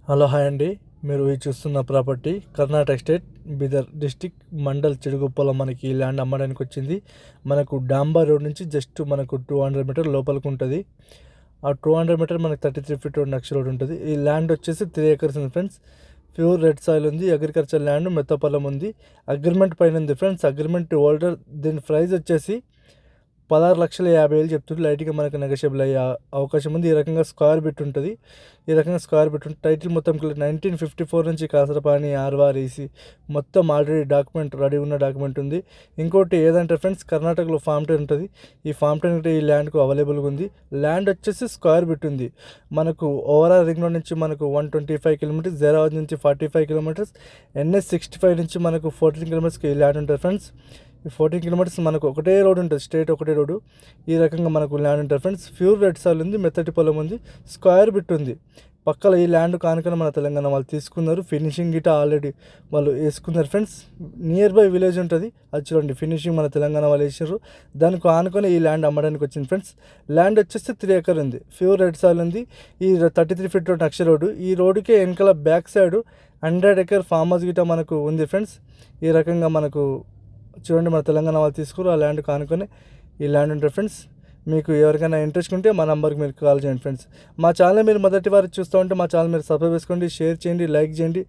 Hello hi అండి. మీరు ఈ చూస్తున్న property Karnataka state Bidar district mandal చిడుగుప్పలో మనకి ఈ ల్యాండ్ అమ్మడానికి వచ్చింది. మనకు డాంబా రోడ్ నుంచి జస్ట్ మనకు 200 మీటర్ లోపలికి ఉంటుంది. ఆ 200 మీటర్ మనకు 33 ఫీట్ రోడ్ నెక్స్ట్ రోడ్ ఉంటుంది. ఈ ల్యాండ్ వచ్చేసి 3 acres ఉంది ఫ్రెండ్స్. ప్యూర్ రెడ్ సాయిల్ ఉంది. అగ్రికల్చర్ ల్యాండ్ మెత్తపల్లం ఉంది. అగ్రిమెంట్ పైన ఉంది ఫ్రెండ్స్. అగ్రిమెంట్ హోల్డర్ దీని ప్రైస్ వచ్చేసి 16,50,000 చెప్తుంది. లైట్గా మనకు నెగోషియబుల్ అయ్యే అవకాశం ఉంది. ఈ రకంగా స్క్వేర్ బిట్ ఉంటుంది. టైటిల్ మొత్తం 1954 నుంచి కాసరపాని ఆర్వారీసీ మొత్తం ఆల్రెడీ డాక్యుమెంట్ రెడీ ఉన్న డాక్యుమెంట్ ఉంది. ఇంకోటి ఏదంటే ఫ్రెండ్స్, కర్ణాటకలో ఫామ్ 10 ఉంటుంది. ఈ ఫామ్ 10 ఈ ల్యాండ్కు అవైలబుల్గా ఉంది. ల్యాండ్ వచ్చేసి స్క్వేర్ బిట్ ఉంది. మనకు ఓవరాల్ రింగ్ రోడ్ నుంచి మనకు 125 కిలోమీటర్స్, జైరాబాద్ నుంచి 45 కిలోమీటర్స్, NH 65 నుంచి మనకు 14 కిలోమీటర్స్కి ఈ ల్యాండ్ ఉంటుంది ఫ్రెండ్స్. ఈ 14 కిలోమీటర్స్ మనకు ఒకటే రోడ్ ఉంటుంది, స్ట్రేట్ ఒకటే రోడ్డు. ఈ రకంగా మనకు ల్యాండ్ ఉంటుంది ఫ్రెండ్స్. ప్యూర్ రెడ్ సాయిల్ ఉంది, మెత్తటి పొలం ఉంది, స్క్వేర్ బిట్ ఉంది. పక్కల ఈ ల్యాండ్ కానుకొని మన తెలంగాణ వాళ్ళు తీసుకున్నారు. ఫినిషింగ్ గిట ఆల్రెడీ వాళ్ళు వేసుకున్నారు ఫ్రెండ్స్. నియర్ బై విలేజ్ ఉంటుంది, అది చూడండి. ఫినిషింగ్ మన తెలంగాణ వాళ్ళు వేసారు. దానికి ఆనుకొని ఈ ల్యాండ్ అమ్మడానికి వచ్చింది ఫ్రెండ్స్. ల్యాండ్ వచ్చేసి 3 acres ఉంది. ప్యూర్ రెడ్ సాయిల్ ఉంది. ఈ 33 ఫీట్ రోడ్ నెక్స్ట్ రోడ్డు. ఈ రోడ్డుకే వెనకాల back side 100 acre farm house గిట మనకు ఉంది ఫ్రెండ్స్. ఈ రకంగా మనకు చూడండి, మన తెలంగాణ వాళ్ళు తీసుకురు. ఆ ల్యాండ్ కానుకొని ఈ ల్యాండ్ ఉంటుంది ఫ్రెండ్స్. మీకు ఎవరికైనా ఇంట్రెస్ట్ ఉంటే మా నెంబర్కి మీరు కాల్ చేయండి ఫ్రెండ్స్. మా ఛానల్ మీరు మొదటి వారు చూస్తూ ఉంటే మా ఛానల్ మీరు సబ్స్క్రైబ్ చేసుకోండి, షేర్ చేయండి, లైక్ చేయండి.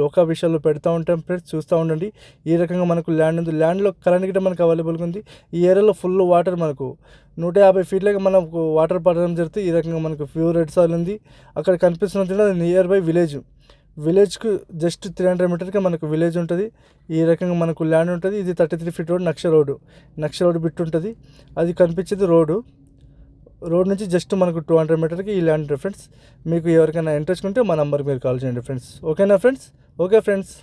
లోకా విషయాలు పెడతా ఉంటాం ఫ్రెండ్స్, చూస్తూ ఉండండి. ఈ రకంగా మనకు ల్యాండ్ ఉంది. ల్యాండ్లో కరెంట్ గిట్ట మనకు అవైలబుల్గా ఉంది. ఈ ఏరియాలో ఫుల్ వాటర్ మనకు 150 ఫీట్లకి మనకు వాటర్ పడడం జరుగుతుంది. ఈ రకంగా మనకు ప్యూర్ రెడ్ సాయిల్ ఉంది. అక్కడ కనిపిస్తున్నది నియర్ బై విలేజ్కు జస్ట్ 300 మీటర్కి మనకు విలేజ్ ఉంటుంది. ఈ రకంగా మనకు ల్యాండ్ ఉంటుంది. ఇది 33 ఫీట్ రోడ్ నక్ష రోడ్ బిట్ ఉంటుంది. అది కనిపించేది రోడ్ నుంచి జస్ట్ మనకు 200 మీటర్కి ఈ ల్యాండ్ ఫ్రెండ్స్. మీకు ఎవరికైనా ఇంట్రెస్ట్ ఉంటే మా నెంబర్కి మీరు కాల్ చేయండి ఫ్రెండ్స్. ఓకేనా ఫ్రెండ్స్? Okay friends.